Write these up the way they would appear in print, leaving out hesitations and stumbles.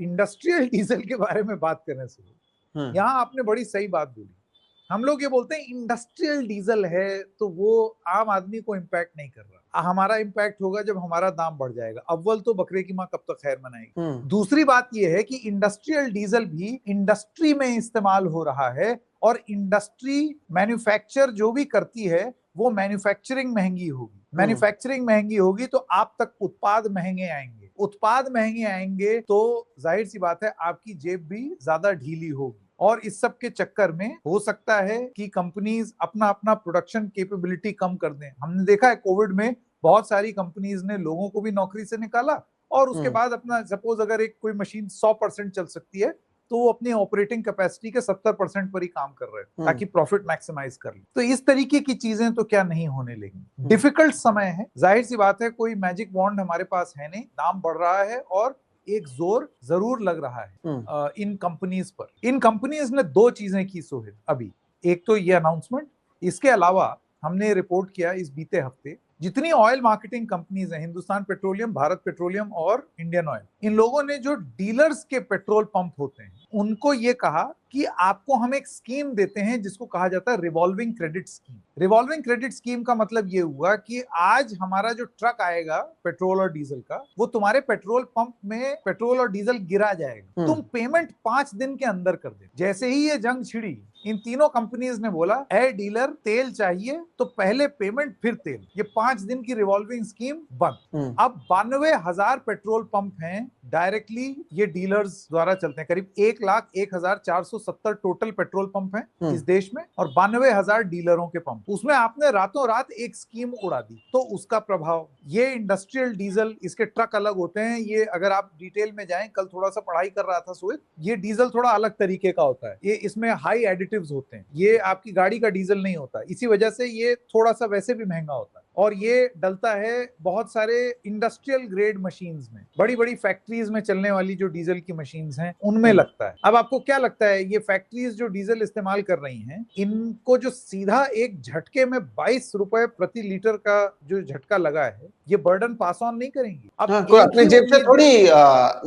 Industrial diesel के बारे में बात करने से, यहाँ आपने बड़ी सही बात बोली। हम लोग ये बोलते हैं इंडस्ट्रियल डीजल है तो वो आम आदमी को इम्पैक्ट नहीं कर रहा। हमारा इम्पैक्ट होगा जब हमारा दाम बढ़ जाएगा। अव्वल तो बकरे की माँ कब तक खैर मनाएगी। दूसरी बात ये है कि इंडस्ट्रियल डीजल भी इंडस्ट्री में इस्तेमाल हो रहा है, और इंडस्ट्री मैन्युफैक्चर जो भी करती है वो मैन्युफैक्चरिंग महंगी होगी। मैन्युफैक्चरिंग महंगी होगी तो आप तक उत्पाद महंगे आएंगे। उत्पाद महंगे आएंगे तो जाहिर सी बात है आपकी जेब भी ज्यादा ढीली होगी। और इस सब के चक्कर में हो सकता है कि कंपनीज अपना अपना प्रोडक्शन कैपेबिलिटी कम कर दें। हमने देखा है कोविड में बहुत सारी कंपनीज ने लोगों को भी नौकरी से निकाला, और उसके बाद अपना सपोज अगर एक कोई मशीन 100% चल सकती है तो वो अपनी ऑपरेटिंग कैपेसिटी के 70% पर ही काम कर रहे हैं ताकि प्रॉफिट मैक्सिमाइज कर ले। तो इस तरीके की चीजें तो क्या नहीं होने लगी। डिफिकल्ट समय है, जाहिर सी बात है, कोई मैजिक वॉन्ड हमारे पास है नहीं। दाम बढ़ रहा है और एक जोर जरूर लग रहा है इन कंपनीज पर। इन कंपनीज ने दो चीजें की सोहेल अभी। एक तो ये अनाउंसमेंट, इसके अलावा हमने रिपोर्ट किया इस बीते हफ्ते जितनी ऑयल मार्केटिंग कंपनीज हैं, हिंदुस्तान पेट्रोलियम, भारत पेट्रोलियम और इंडियन ऑयल, इन लोगों ने जो डीलर्स के पेट्रोल पंप होते हैं उनको ये कहा कि आपको हम एक स्कीम देते हैं जिसको कहा जाता है revolving credit scheme. Revolving credit scheme का मतलब ये हुआ कि आज हमारा जो ट्रक आएगा पेट्रोल और डीजल का, वो तुम्हारे पेट्रोल पंप में पेट्रोल और डीजल गिरा जाएगा। तुम पेमेंट 5 दिन के अंदर कर दे। जैसे ही ये जंग छिड़ी, इन तीनों कंपनीज ने बोला ए डीलर तेल चाहिए तो पहले पेमेंट फिर तेल। ये 5 दिन की रिवॉल्विंग स्कीम बंद। अब 92,000 पेट्रोल पंप हैं डायरेक्टली ये डीलर्स द्वारा चलते हैं। करीब 1,01,470 टोटल पेट्रोल पंप हैं इस देश में, और 92,000 डीलरों के पंप। उसमें आपने रातों रात एक स्कीम उड़ा दी, तो उसका प्रभाव ये इंडस्ट्रियल डीजल, इसके ट्रक अलग होते हैं। ये अगर आप डिटेल में जाएं, कल थोड़ा सा पढ़ाई कर रहा था सोहित, ये डीजल थोड़ा अलग तरीके का होता है। ये इसमें हाई एडिटिव्स होते हैं, ये आपकी गाड़ी का डीजल नहीं होता। इसी वजह से ये थोड़ा सा वैसे भी महंगा होता है, और ये डलता है बहुत सारे इंडस्ट्रियल ग्रेड मशीन्स में, बड़ी बड़ी फैक्ट्रीज में चलने वाली जो डीजल की मशीन्स हैं उनमें लगता है। अब आपको क्या लगता है ये फैक्ट्रीज जो डीजल इस्तेमाल कर रही हैं, इनको जो सीधा एक झटके में 22 रुपए प्रति लीटर का जो झटका लगा है, ये बर्डन पास ऑन नहीं करेंगी। अब अपने जेब से थोड़ी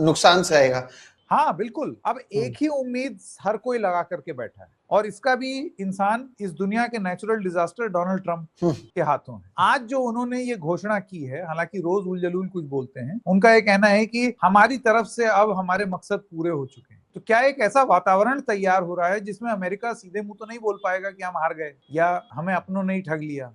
नुकसान सहेगा। हाँ बिल्कुल। अब एक ही उम्मीद हर कोई लगा करके बैठा है, और इसका भी इंसान इस दुनिया के नेचुरल डिजास्टर डोनाल्ड ट्रंप के हाथों है। आज जो उन्होंने ये घोषणा की है, हालांकि रोज उलझलूल कुछ बोलते हैं, उनका ये कहना है कि हमारी तरफ से अब हमारे मकसद पूरे हो चुके हैं। तो क्या एक ऐसा वातावरण तैयार हो रहा है जिसमें अमेरिका सीधे मुंह तो नहीं बोल पाएगा कि हम हार गए या हमें अपनों ने ही ठग लिया।